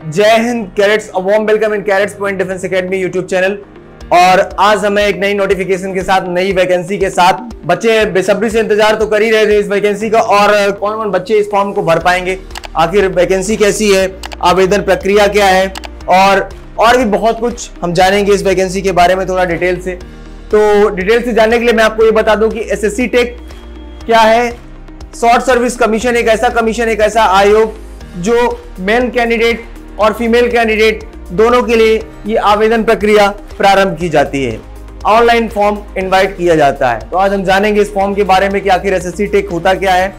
जय Hind cadets, a warm welcome in cadets point defence academy YouTube channel. और आज हमें एक नई नोटिफिकेशन के साथ, नई वैकेंसी के साथ, बच्चे बेसब्री से इंतजार तो कर ही रहे थे इस वैकेंसी का। और कौन कौन बच्चे इस फॉर्म को भर पाएंगे, आखिर वैकेंसी कैसी है, आवेदन प्रक्रिया क्या है, और भी बहुत कुछ हम जानेंगे इस वैकेंसी के बारे में थोड़ा डिटेल से। तो डिटेल से जानने के लिए मैं आपको ये बता दूं कि एसएससी टेक क्या है। शॉर्ट सर्विस कमीशन एक ऐसा कमीशन, एक ऐसा आयोग जो मेन कैंडिडेट और फीमेल कैंडिडेट दोनों के लिए ये आवेदन प्रक्रिया प्रारंभ की जाती है। ऑनलाइन फॉर्म इनवाइट किया जाता है। तो आज हम जानेंगे इस फॉर्म के बारे में कि आखिर एसएससी टेक होता क्या है,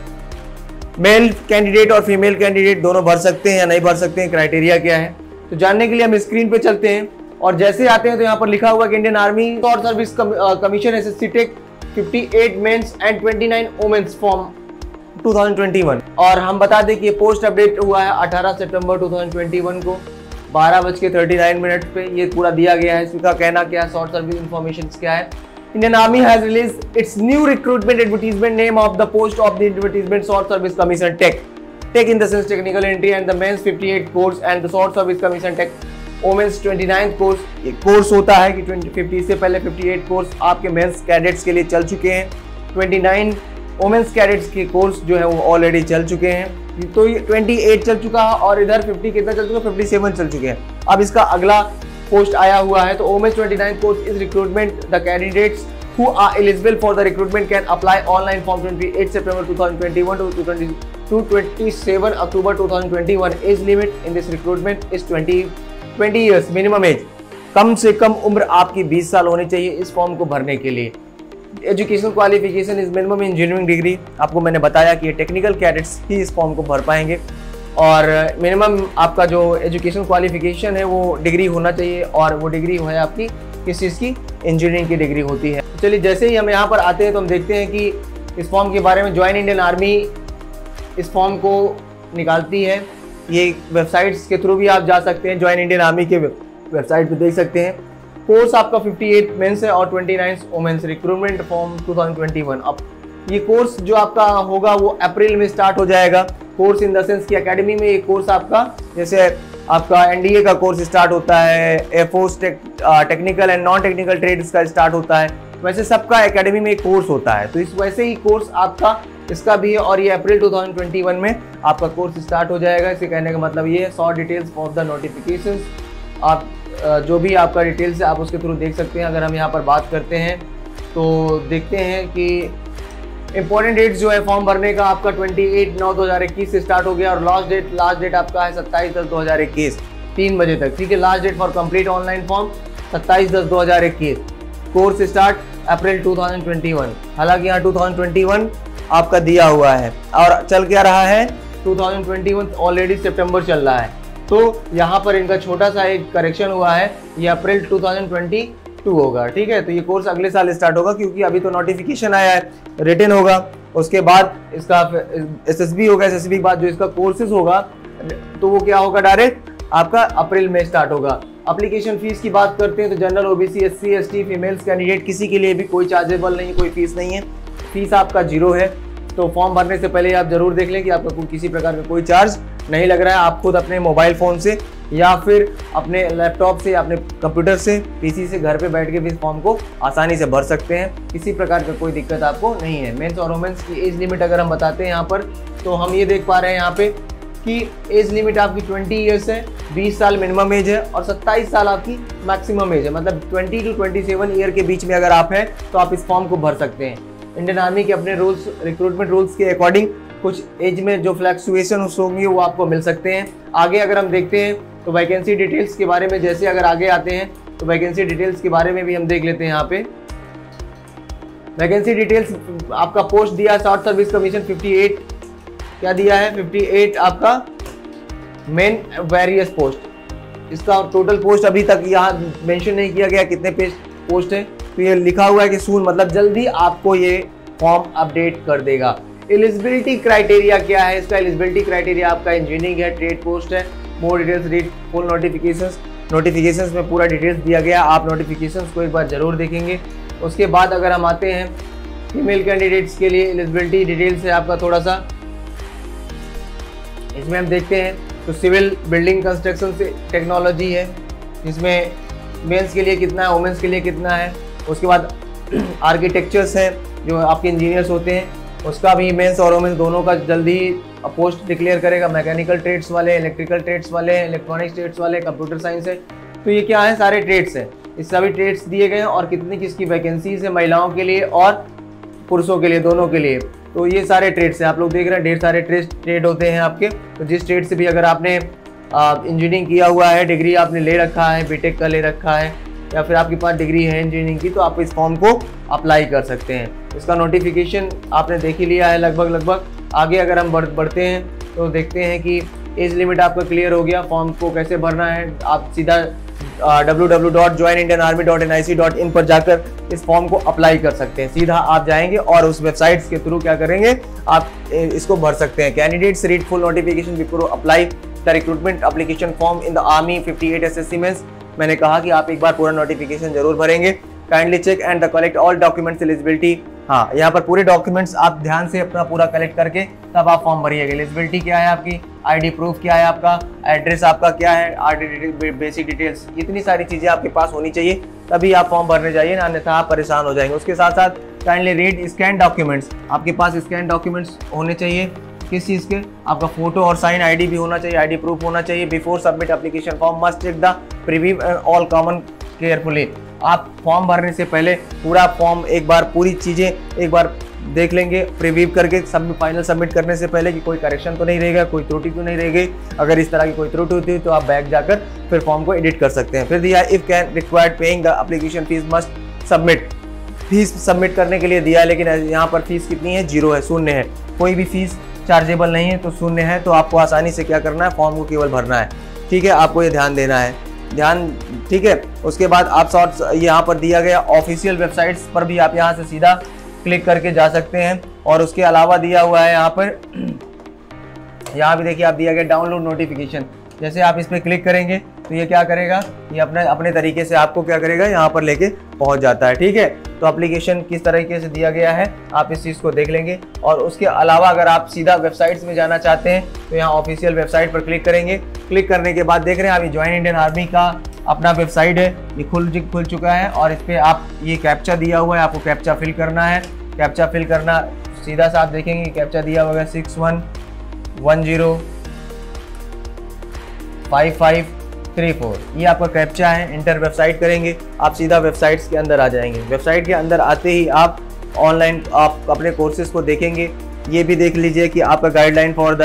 मेल कैंडिडेट और फीमेल कैंडिडेट दोनों भर सकते हैं या नहीं भर सकते हैं, क्राइटेरिया क्या है। तो जानने के लिए हम स्क्रीन पे चलते हैं और जैसे आते हैं तो यहाँ पर लिखा हुआ कि Indian army short service commission SSC tech 58 mens and 29 womens form 2021। और हम बता दें कि ये पोस्ट अपडेट हुआ है 18 सितंबर 2021 को 12:39 पे। ये पूरा दिया गया है। इसका कहना क्या है, शॉर्ट सर्विस इंफॉर्मेशन क्या है। Indian army has released its new recruitment advertisement, name of the post of the advertisement short service commission tech in the sense technical entry and the men's 58 course and the short service commission tech women's 29 course. ये course होता है कि 50 से पहले 58 course आपके mains cadets के लिए चल चुके हैं, 29 वुमेन्स कैडेट्स के कोर्स जो है वो ऑलरेडी चल चुके हैं। तो ये 28 चल चुका है और इधर 50 कितना चल चुका है, 57 चल चुके हैं। अब इसका अगला पोस्ट आया हुआ है। तो womens 29 course is recruitment the candidates who are eligible for the recruitment can apply online from 28 September 2021 to 27 October 2021. Age limit in this recruitment is 20 years minimum age। कम से कम उम्र आपकी 20 साल होनी चाहिए इस फॉर्म को भरने के लिए। Educational qualification is minimum engineering degree. आपको मैंने बताया कि ये टेक्निकल कैडेट्स ही इस फॉर्म को भर पाएंगे और मिनिमम आपका जो एजुकेशन क्वालिफिकेशन है वो डिग्री होना चाहिए और वो डिग्री है आपकी किस चीज़ की, इंजीनियरिंग की डिग्री होती है। चलिए जैसे ही हम यहाँ पर आते हैं तो हम देखते हैं कि इस फॉर्म के बारे में ज्वाइन इंडियन आर्मी इस फॉर्म को निकालती है। ये वेबसाइट्स के थ्रू भी आप जा सकते हैं, ज्वाइन इंडियन आर्मी के वेबसाइट पे देख सकते हैं। कोर्स आपका 58 मेंस है और 29 वुमेन्स, रिक्रूटमेंट फॉर्म 2021। अब ये कोर्स जो आपका होगा वो अप्रैल में स्टार्ट हो जाएगा। कोर्स इन द सेंस की अकेडमी में ये कोर्स आपका, जैसे आपका एनडीए का कोर्स स्टार्ट होता है, air force technical and non technical trades का स्टार्ट होता है, वैसे सबका एकेडमी में एक कोर्स होता है। तो इस वैसे ही कोर्स आपका इसका भी है और ये अप्रैल 2021 में आपका कोर्स स्टार्ट हो जाएगा। इसे कहने का मतलब ये है। Short details of the notifications, आप जो भी आपका डिटेल्स है आप उसके थ्रू देख सकते हैं। अगर हम यहाँ पर बात करते हैं तो देखते हैं कि इंपॉर्टेंट डेट्स जो है फॉर्म भरने का आपका 28/9/2021 से स्टार्ट हो गया और लास्ट डेट आपका है 27/10/2021 3 बजे तक। ठीक है, last date for complete online form 27/10/2021। Course start April 2021। हालांकि यहाँ 2021 आपका दिया हुआ है और चल क्या रहा है, 2021 ऑलरेडी सितंबर चल रहा है। तो यहाँ पर इनका छोटा सा एक करेक्शन हुआ है, ये अप्रैल 2022 होगा। ठीक है, तो ये कोर्स अगले साल स्टार्ट होगा क्योंकि अभी तो नोटिफिकेशन आया है, रिटन होगा, उसके बाद इसका एसएसबी होगा, एसएसबी के बाद जो इसका कोर्सेज होगा तो वो क्या होगा, डायरेक्ट आपका अप्रैल में स्टार्ट होगा। एप्लीकेशन फीस की बात करते हैं तो general, OBC, SC, ST, females candidate किसी के लिए भी कोई चार्जेबल नहीं है, कोई फीस नहीं है, फीस आपका 0 है। तो फॉर्म भरने से पहले आप जरूर देख लें कि आपका किसी प्रकार का कोई चार्ज नहीं लग रहा है। आप खुद अपने मोबाइल फ़ोन से या फिर अपने लैपटॉप से या अपने कंप्यूटर से, पीसी से घर पे बैठ के भी इस फॉर्म को आसानी से भर सकते हैं। किसी प्रकार का कोई दिक्कत आपको नहीं है। मेंस और वुमेन्स की एज लिमिट अगर हम बताते हैं यहाँ पर तो हम ये देख पा रहे हैं यहाँ पे कि एज लिमिट आपकी 20 ईयर्स है, 20 साल मिनिमम एज है और 27 साल आपकी मैक्सिमम एज है। मतलब 20 to 27 ईयर के बीच में अगर आप हैं तो आप इस फॉर्म को भर सकते हैं। इंडियन आर्मी के अपने रूल्स, रिक्रूटमेंट रूल्स के अकॉर्डिंग कुछ एज में जो फ्लैक्चुएशन होंगी वो आपको मिल सकते हैं। आगे अगर हम देखते हैं तो वैकेंसी डिटेल्स के बारे में, जैसे अगर आगे आते हैं तो वैकेंसी डिटेल्स के बारे में भी हम देख लेते हैं। यहाँ पे वैकेंसी डिटेल्स आपका पोस्ट दिया शॉर्ट सर्विस कमीशन 58 क्या दिया है, 58 आपका मेन वेरियस पोस्ट। इसका टोटल पोस्ट अभी तक यहाँ मेंशन नहीं किया गया कितने पोस्ट है। तो ये लिखा हुआ है कि सून मतलब जल्दी आपको ये फॉर्म अपडेट कर देगा। एलिजिबिलिटी क्राइटेरिया क्या है, इसका एलिजिबिलिटी क्राइटेरिया आपका इंजीनियरिंग है, ट्रेड पोस्ट है। More details read full notifications में पूरा डिटेल्स दिया गया। आप नोटिफिकेशंस को एक बार जरूर देखेंगे। उसके बाद अगर हम आते हैं फीमेल कैंडिडेट्स के लिए एलिजिबिलिटी डिटेल्स है आपका थोड़ा सा, इसमें हम देखते हैं तो तो सिविल बिल्डिंग कंस्ट्रक्शन से टेक्नोलॉजी है, जिसमें मेंस के लिए कितना है, वुमेंस के लिए कितना है। उसके बाद आर्किटेक्चर्स है, जो आपके इंजीनियर्स होते हैं, उसका भी मेंस और वुमेंस दोनों का जल्दी पोस्ट डिक्लेयर करेगा। मैकेनिकल ट्रेड्स वाले, इलेक्ट्रिकल ट्रेड्स वाले, इलेक्ट्रॉनिक्स ट्रेड्स वाले, कंप्यूटर साइंस है, तो ये क्या है, सारे ट्रेड्स हैं। इस सभी ट्रेड्स दिए गए हैं और कितनी किसकी वैकेंसीज है महिलाओं के लिए और पुरुषों के लिए, दोनों के लिए। तो ये सारे ट्रेड्स हैं, आप लोग देख रहे हैं ढेर सारे ट्रेड होते हैं आपके। तो जिस ट्रेड से भी अगर आपने इंजीनियरिंग किया हुआ है, डिग्री आपने ले रखा है, बीटेक का ले रखा है, या फिर आपके पास डिग्री है इंजीनियरिंग की, तो आप इस फॉर्म को अप्लाई कर सकते हैं। इसका नोटिफिकेशन आपने देख ही लिया है लगभग। आगे अगर हम बढ़ते हैं तो देखते हैं कि एज लिमिट आपका क्लियर हो गया। फॉर्म को कैसे भरना है, आप सीधा www.joinindianarmy.nic.in पर जाकर इस फॉर्म को अप्लाई कर सकते हैं। सीधा आप जाएंगे और उस वेबसाइट्स के थ्रू क्या करेंगे, आप इसको भर सकते हैं। Candidates read full notification before apply the recruitment application form in the army 58 SSC mens. मैंने कहा कि आप एक बार पूरा नोटिफिकेशन जरूर भरेंगे। Kindly check and collect all documents eligibility. हाँ, यहाँ पर पूरे डॉक्यूमेंट्स आप ध्यान से अपना पूरा कलेक्ट करके तब आप फॉर्म भरिएगा। एलिजिबिलिटी क्या है आपकी, आईडी प्रूफ क्या है आपका, एड्रेस आपका क्या है, आरटी बेसिक डिटेल्स, इतनी सारी चीज़ें आपके पास होनी चाहिए, तभी आप फॉर्म भरने जाइए, अन्यथा आप परेशान हो जाएंगे। उसके साथ साथ काइंडली रीड स्कैन डॉक्यूमेंट्स। आपके पास स्कैन डॉक्यूमेंट्स होने चाहिए। किस चीज़ के, आपका फोटो और साइन आईडी भी होना चाहिए, आईडी प्रूफ होना चाहिए। Before submit application form must check the preview and all common carefully. आप फॉर्म भरने से पहले पूरा फॉर्म एक बार, पूरी चीज़ें एक बार देख लेंगे प्रीव्यू करके, फाइनल सबमिट करने से पहले कि कोई करेक्शन तो नहीं रहेगा, कोई त्रुटि तो नहीं रहेगी। अगर इस तरह की कोई त्रुटि होती है तो आप बैक जाकर फिर फॉर्म को एडिट कर सकते हैं। फिर दिया if can required paying the application fees must submit. Fees submit करने के लिए दिया, लेकिन यहाँ पर फीस कितनी है, 0 है, शून्य है। कोई भी फीस चार्जेबल नहीं है, तो शून्य है। तो आपको आसानी से क्या करना है, फॉर्म को केवल भरना है। ठीक है, आपको ये ध्यान देना है, ठीक है। उसके बाद आप शॉर्ट्स यहाँ पर दिया गया ऑफिशियल वेबसाइट्स पर भी आप यहाँ से सीधा क्लिक करके जा सकते हैं। और उसके अलावा दिया हुआ है यहाँ पर, यहाँ भी देखिए आप दिया गया डाउनलोड नोटिफिकेशन। जैसे आप इस पर क्लिक करेंगे तो ये क्या करेगा, ये अपने तरीके से आपको क्या करेगा, यहाँ पर लेके पहुँच जाता है। ठीक है, तो एप्लीकेशन किस तरीके से दिया गया है आप इस चीज़ को देख लेंगे। और उसके अलावा अगर आप सीधा वेबसाइट्स में जाना चाहते हैं तो यहाँ ऑफिशियल वेबसाइट पर क्लिक करेंगे। क्लिक करने के बाद देख रहे हैं आप, ज्वाइन इंडियन आर्मी का अपना वेबसाइट है, ये खुल चुका है। और इस पर आप ये कैप्चा दिया हुआ है, आपको कैप्चा फिल करना है। कैप्चा फिल करना सीधा सा आप देखेंगे कैप्चा दिया हुआ है 61105534। ये आपका कैप्चा है। इंटर वेबसाइट करेंगे, आप सीधा वेबसाइट्स के अंदर आ जाएंगे। वेबसाइट के अंदर आते ही आप ऑनलाइन आप अपने कोर्सेज को देखेंगे। ये भी देख लीजिए कि आपका guideline for the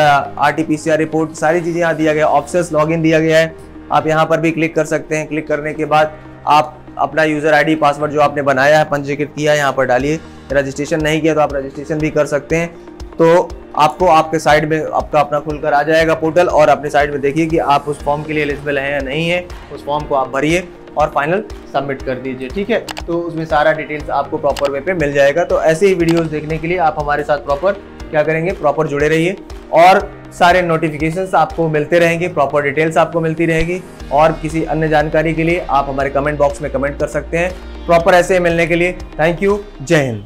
RT-PCR report, सारी चीज़ें यहाँ दिया गया। ऑप्शंस लॉगिन दिया गया है, आप यहाँ पर भी क्लिक कर सकते हैं। क्लिक करने के बाद आप अपना यूज़र ID पासवर्ड जो आपने बनाया है, पंजीकृत किया है, यहाँ पर डालिए। रजिस्ट्रेशन नहीं किया तो आप रजिस्ट्रेशन भी कर सकते हैं। तो आपको आपके साइड में आपका अपना खुलकर आ जाएगा पोर्टल, और अपने साइड में देखिए कि आप उस फॉर्म के लिए एलिजिबल हैं या नहीं है। उस फॉर्म को आप भरिए और फाइनल सबमिट कर दीजिए। ठीक है, तो उसमें सारा डिटेल्स आपको प्रॉपर वे पे मिल जाएगा। तो ऐसे ही वीडियोस देखने के लिए आप हमारे साथ प्रॉपर क्या करेंगे, प्रॉपर जुड़े रहिए, और सारे नोटिफिकेशंस आपको मिलते रहेंगे, प्रॉपर डिटेल्स आपको मिलती रहेगी। और किसी अन्य जानकारी के लिए आप हमारे कमेंट बॉक्स में कमेंट कर सकते हैं। प्रॉपर ऐसे मिलने के लिए थैंक यू, जय हिंद।